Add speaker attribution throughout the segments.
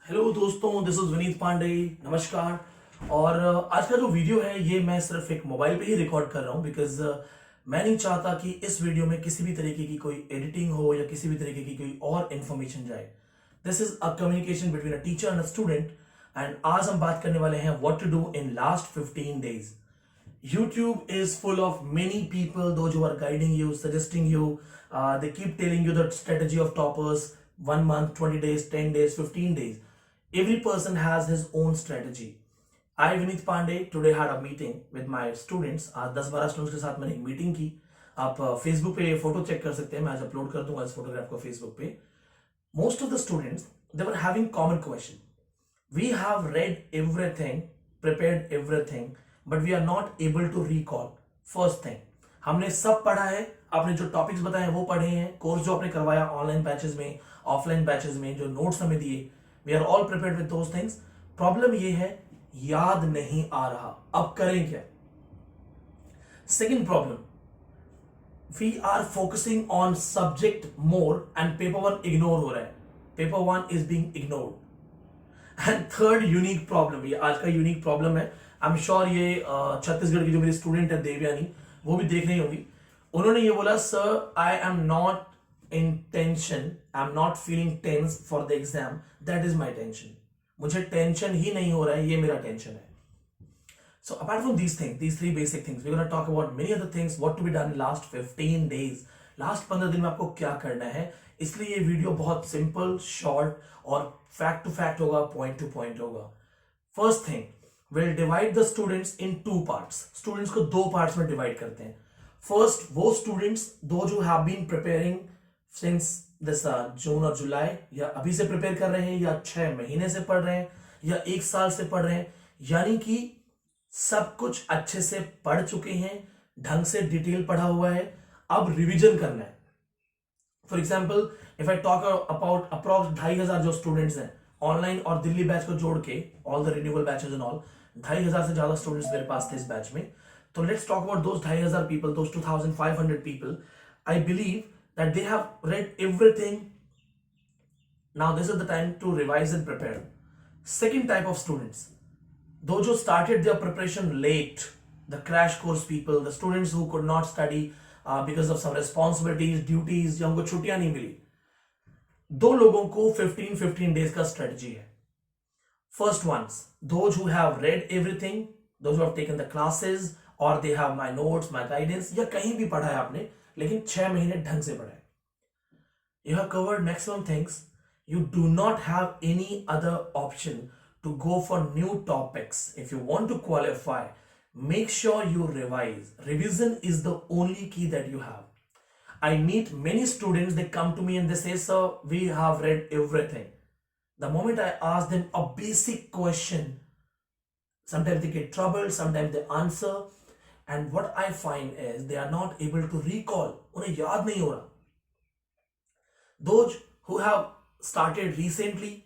Speaker 1: Hello दोस्तों, this is Vineet Pandey. नमस्कार। और आज का जो वीडियो है ये मैं सिर्फ एक मोबाइल पे ही रिकॉर्ड कर रहा हूँ बिकॉज मैं नहीं चाहता कि इस वीडियो में किसी भी तरीके की कोई एडिटिंग हो या किसी भी तरीके की कोई और इन्फॉर्मेशन जाए। This is a communication between a teacher and a student. And आज हम बात करने वाले हैं what to do in last 15 days। YouTube is full of many people, those who are guiding you, suggesting you. They keep telling you the strategy of toppers 1 month, 20 days, 10 days, 15 days. Every person has his own strategy. I, Vineet Pandey, today had a meeting with my students. आज 10-12 students के साथ मैंने एक meeting की। आप Facebook पे ये photo check कर सकते हैं, मैं आज अपलोड कर दूंगा इस फोटोग्राफ को फेसबुक पे। Most of the students, they were having common question. We have read everything, prepared everything, but we are not able to recall. First thing, हमने सब पढ़ा है, आपने जो टॉपिक्स बताए हैं वो पढ़े हैं, कोर्स जो आपने करवाया ऑनलाइन बैचेस में, ऑफलाइन बैचेस में, जो नोट्स हमें दिए, we are all prepared with those things. Problem ये है याद नहीं आ रहा, अब करें क्या? Second problem, we are focusing on subject more and paper one ignore हो रहा है, paper one is being ignored. And third unique problem, ये आज का यूनिक प्रॉब्लम है। आई एम श्योर ये छत्तीसगढ़ की जो मेरी स्टूडेंट है देवयानी, वो भी देख रही होंगी। उन्होंने ये बोला, sir I am not in tension, I am not feeling tense for the exam, that is my tension. मुझे टेंशन ही नहीं हो रहा है, ये मेरा टेंशन है। So apart from these things, these three basic things, we're going to talk about many other things, what to be done in last 15 days. Last 15 दिन में आपको क्या करना है। इसलिए ये वीडियो बहुत सिंपल, शॉर्ट और फैक्ट टू फैक्ट होगा, पॉइंट टू पॉइंट होगा। First thing, will divide the students in two parts. Students को दो पार्ट्स में डिवाइड करते हैं। फर्स्ट, वो स्टूडेंट्स दो जो have been preparing since this June और जुलाई, या अभी से प्रिपेयर कर रहे हैं, या 6 महीने से पढ़ रहे हैं, या 1 साल से पढ़ रहे हैं, यानी कि सब कुछ अच्छे से पढ़ चुके हैं, ढंग से डिटेल पढ़ा हुआ है, अब रिवीजन करना है। For example, if I talk about approx 2500 जो स्टूडेंट्स हैं ऑनलाइन और दिल्ली बैच को जोड़ के, all the renewal batches and all, 2500 से ज्यादा स्टूडेंट्स मेरे पास थे इस बैच में। तो let's talk about those 2500 people, those 2500 people. I believe that they have read everything. Now this is the time to revise and prepare. Second type of students, those who started their preparation late, the crash course people, the students who could not study because of some responsibilities, duties, या उनको छुट्टियां नहीं मिली, दो लोगों को 15 days का strategy है। First ones, those who have read everything, those who have taken the classes or they have my notes, my guidance, या कहीं भी पढ़ा है आपने लेकिन 6 महीने ढंग से पढ़ा है। You have covered maximum things. You do not have any other option to go for new topics. If you want to qualify, make sure you revise. Revision is the only key that you have. I meet many students, they come to me and they say, sir, we have read everything. The moment I ask them a basic question, sometimes they get troubled, sometimes they answer, and what I find is they are not able to recall. उन्हें याद नहीं हो रहा। Those who have started recently,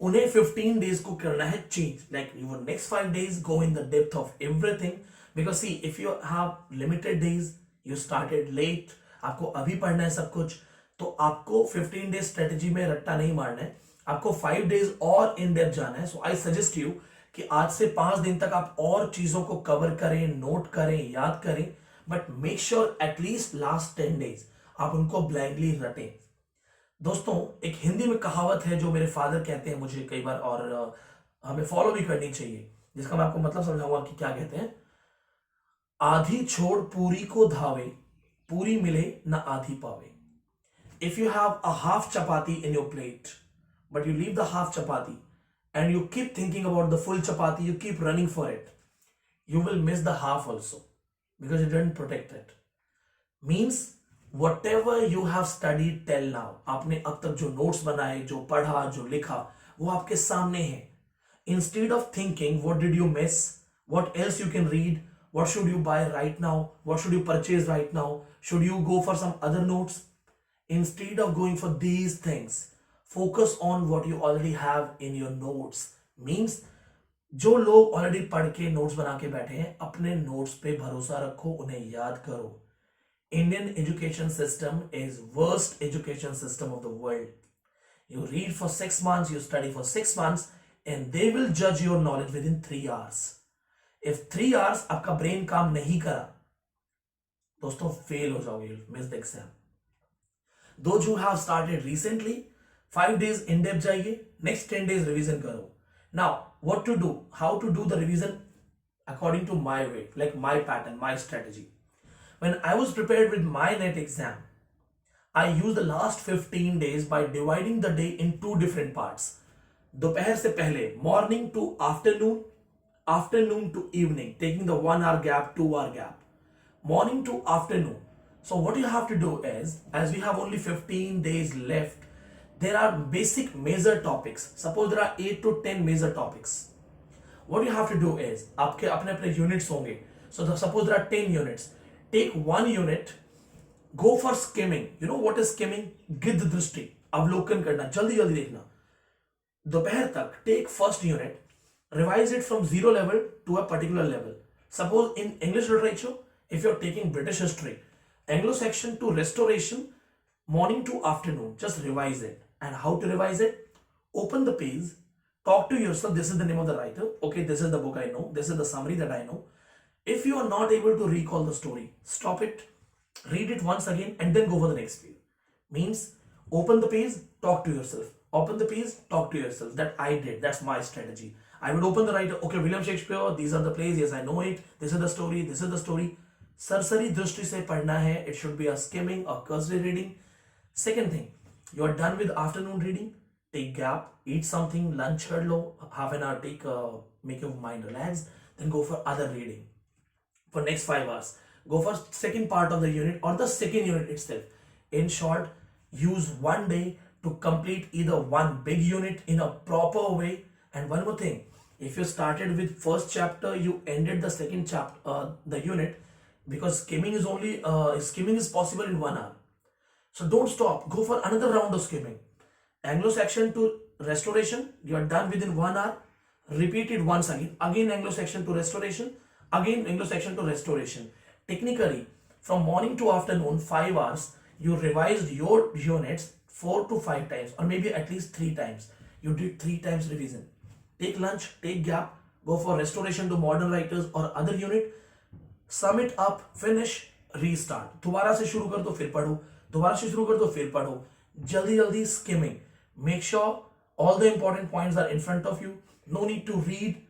Speaker 1: उन्हें 15 days को करना है change. Like your next 5 days go in the depth of everything, because see, if you have limited days, you started late, आपको अभी पढ़ना है सब कुछ, तो आपको 15 days स्ट्रेटेजी में रट्टा नहीं मारना है, आपको 5 days और इन डेप्थ जाना है। सो आई सजेस्ट यू कि आज से 5 दिन तक आप और चीजों को कवर करें, नोट करें, याद करें, but make sure at least last 10 days आप उनको ब्लाइंडली रटें। दोस्तों, एक हिंदी में कहावत है जो मेरे फादर कहते हैं मुझे कई बार, और हमें फॉलो भी करनी चाहिए, जिसका मैं आपको मतलब समझाऊंगा कि क्या कहते हैं। आधी छोड़ पूरी को धावे, पूरी मिले ना आधी पावे। If you have a half chapati in your plate but you leave the half chapati and you keep thinking about the full chapati, you keep running for it, you will miss the half also because you didn't protect it. Means whatever you have studied till now, आपने अब तक जो notes बनाए, जो पढ़ा, जो लिखा, वो आपके सामने है। Instead of thinking what did you miss, what else you can read, what should you buy right now, what should you purchase right now, should you go for some other notes, instead of going for these things, focus on what you already have in your notes. Means जो लोग already पढ़ के notes बना के बैठे हैं, अपने notes पे भरोसा रखो, उन्हें याद करो। Indian education system is worst education system of the world. You read for 6 months, you study for 6 months, and they will judge your knowledge within 3 hours. If 3 hours आपका brain काम नहीं करा, दोस्तों fail हो जाओगे, you'll miss the exam. Those who have started recently, 5 days in depth जाइए, next 10 days revision करो. Now, what to do? How to do the revision according to my way, like my pattern, my strategy. When I was prepared with my NET exam, I used the last 15 days by dividing the day in two different parts. दोपहर से पहले, morning to afternoon, afternoon to evening, taking the 1 hour gap, 2 hour gap. Morning to afternoon. So what you have to do is, as we have only 15 days left, there are basic major topics. Suppose there are 8 to 10 major topics. What you have to do is, आपके अपने अपने units होंगे. So suppose there are 10 units. Take one unit, go for skimming. You know what is skimming? गिद्ध दृष्टि, अवलोकन करना, जल्दी जल्दी देखना. दोपहर तक take first unit, revise it from 0 level to a particular level. Suppose in English literature, if you're taking British history, Anglo-Saxon to Restoration, morning to afternoon, just revise it. And how to revise it? Open the page, talk to yourself, this is the name of the writer, okay, this is the book I know, this is the summary that I know. If you are not able to recall the story, stop it, read it once again, and then go for the next page. Means, open the page, talk to yourself. Open the page, talk to yourself. That I did, that's my strategy. I would open the writer, okay, William Shakespeare, these are the plays, yes, I know it, this is the story, this is the story. सरसरी दृष्टि से पढ़ना है. It should be a skimming or cursory reading. Second thing, you are done with afternoon reading, take gap, eat something, lunch कर लो, half an hour take, make your mind relax, then go for other reading for next 5 hours. Go for second part of the unit or the second unit itself. In short, use one day to complete either one big unit in a proper way. And one more thing, if you started with first chapter, you ended the second chapter, the unit, because skimming is possible in 1 hour. So don't stop, go for another round of skimming. Anglo-Saxon to Restoration, you are done within 1 hour. Repeat it once again. Again Anglo-Saxon to Restoration. Again Anglo-Saxon to Restoration. Technically, from morning to afternoon, 5 hours, you revised your units 4 to 5 times, or maybe at least 3 times. You did 3 times revision. Take lunch, take gap, go for Restoration to Modern Writers or other unit. Sum it up, finish, restart. दोबारा से शुरू कर दो, फिर पढ़ो. दोबारा से शुरू कर दो, फिर पढ़ो. जल्दी जल्दी skimming. Make sure all the important points are in front of you. No need to read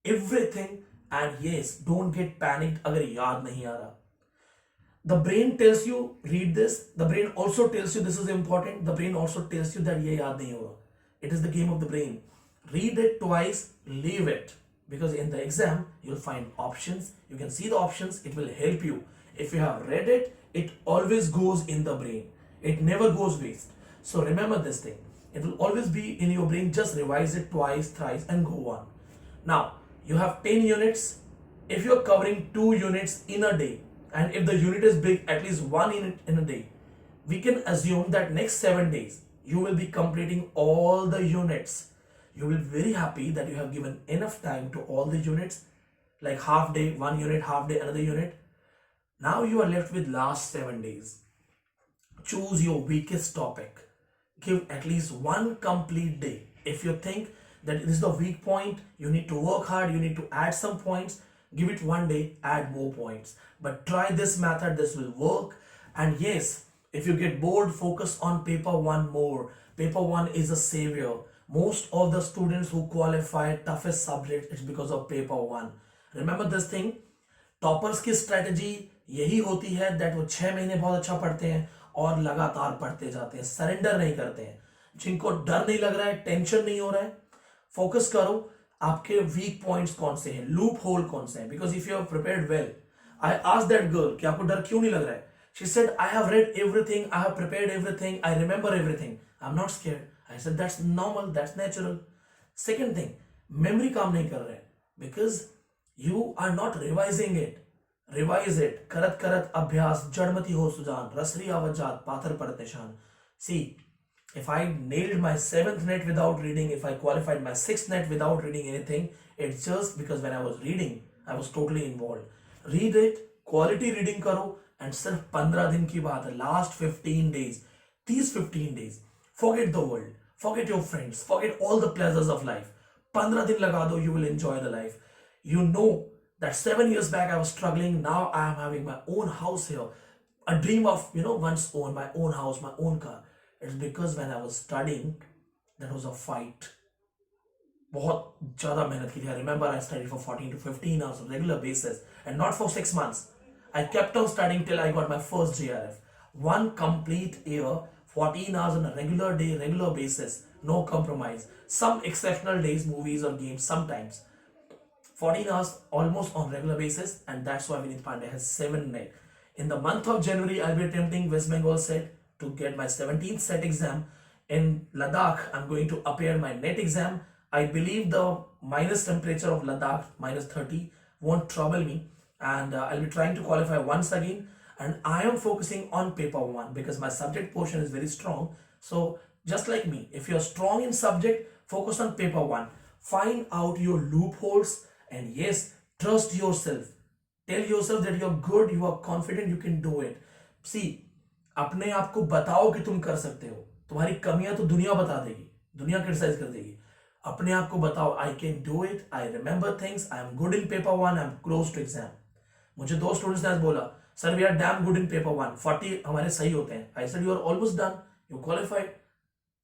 Speaker 1: everything. And yes, don't get panicked अगर याद नहीं आ रहा. The brain tells you read this. The brain also tells you this is important. The brain also tells you that ये याद नहीं होगा. It is the game of the brain. Read it twice, leave it. Because in the exam, you'll find options. You can see the options. It will help you. If you have read it, it always goes in the brain. It never goes waste. So remember this thing. It will always be in your brain. Just revise it twice, thrice, and go on. Now, you have 10 units. If you're covering 2 units in a day, and if the unit is big, at least 1 unit in a day, we can assume that next 7 days, you will be completing all the units. You will be very happy that you have given enough time to all the units, like half day, 1 unit, half day, another unit. Now you are left with last 7 days. Choose your weakest topic. Give at least 1 complete day. If you think that this is the weak point, you need to work hard, you need to add some points, give it 1 day, add more points. But try this method, this will work. And yes, if you get bored, focus on paper 1 more. Paper 1 is a savior. Most of the students who qualify toughest subject is because of paper 1. Remember this thing, toppers की strategy यही होती है that वो 6 महीने बहुत अच्छा पढ़ते हैं और लगातार पढ़ते जाते हैं, surrender नहीं करते हैं. जिनको डर नहीं लग रहा है, टेंशन नहीं हो रहा है, फोकस करो आपके वीक पॉइंट्स कौन से हैं, लूप होल कौन से हैं. Because if you have prepared well, I asked that girl कि आपको डर क्यों नहीं लग रहा है. She said I have read everything, I have prepared everything, I remember everything, I am not scared. I said that's normal, that's natural. Second thing, memory काम नहीं कर रहे हैं because you are not revising it. Revise it. करत करत अभ्यास, जड़मती हो सुजान, रसरी आवत जात, पाथर पड़त निशान. See, if I nailed my 7th net without reading, if I qualified my 6th net without reading anything, it's just because when I was reading, I was totally involved. Read it, quality reading करो, and सिर्फ 15 दिन की बात है, last 15 days. These 15 days, forget the world, forget your friends, forget all the pleasures of life. 15 दिन लगा दो, you will enjoy the life. You know that 7 years back I was struggling. Now I am having my own house here, a dream of once own my own house, my own car. It's because when I was studying, that was a fight. बहुत ज़्यादा मेहनत की थी. I remember I studied for 14 to 15 hours on regular basis and not for 6 months. I kept on studying till I got my first JRF. One complete year, 14 hours on a regular day, regular basis, no compromise. Some exceptional days, movies or games sometimes. 14 hours almost on regular basis, and that's why Vineet Pandey has 7 net. In the month of January, I'll be attempting West Bengal set to get my 17th set exam. In Ladakh, I'm going to appear my net exam. I believe the minus temperature of Ladakh, minus 30, won't trouble me, and I'll be trying to qualify once again. And I am focusing on paper 1 because my subject portion is very strong. So just like me, if you're strong in subject, focus on paper 1. Find out your loopholes, and yes, trust yourself. Tell yourself that you're good, you are confident, you can do it. See, अपने आप को बताओ कि तुम कर सकते हो. तुम्हारी कमियां तो दुनिया बता देगी, दुनिया क्रिटिसाइज कर देगी. अपने आप को बताओ, I can do it, I remember things, I am good in paper 1, I am close to exam. मुझे 2 स्टूडेंट्स ने आज बोला, sir we are damn good in paper 1, 40 हमारे सही होते हैं. I said you are almost done, you qualified.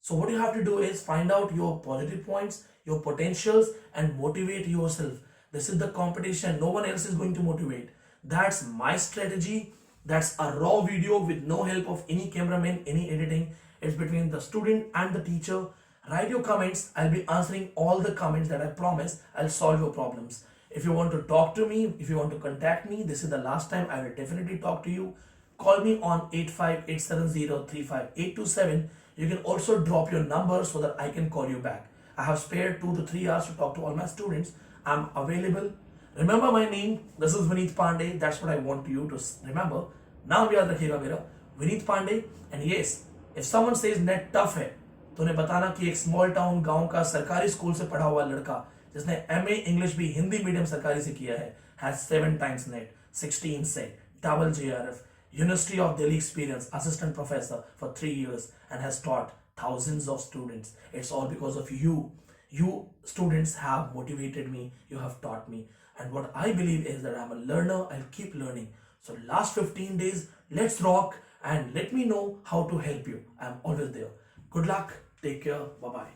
Speaker 1: So what you have to do is find out your positive points, your potentials, and motivate yourself. This is the competition. No one else is going to motivate. That's my strategy. That's a raw video with no help of any cameraman, any editing. It's between the student and the teacher. Write your comments. I'll be answering all the comments that I promise. I'll solve your problems. If you want to talk to me, if you want to contact me, this is the last time I will definitely talk to you. Call me on 85870 You can also drop your number so that I can call you back. I have spared 2 to 3 hours to talk to all my students. I'm available. Remember my name. This is Vineet Pandey. That's what I want you to remember. नाम याद रखिएगा मेरा, Vineet Pandey. And yes, if someone says net tough है, तो उन्हें बताना कि एक स्मॉल टाउन गांव का सरकारी स्कूल से पढ़ा हुआ लड़का जिसने MA इंग्लिश भी हिंदी मीडियम सरकारी से किया है has 7 times net, 16 set, double JRF, University of Delhi experience, assistant professor for 3 years, and has taught thousands of students. It's all because of you. You students have motivated me, you have taught me, and what I believe is that I'm a learner. I'll keep learning. So last 15 days, let's rock, and let me know how to help you. I'm always there. Good luck, take care, bye bye.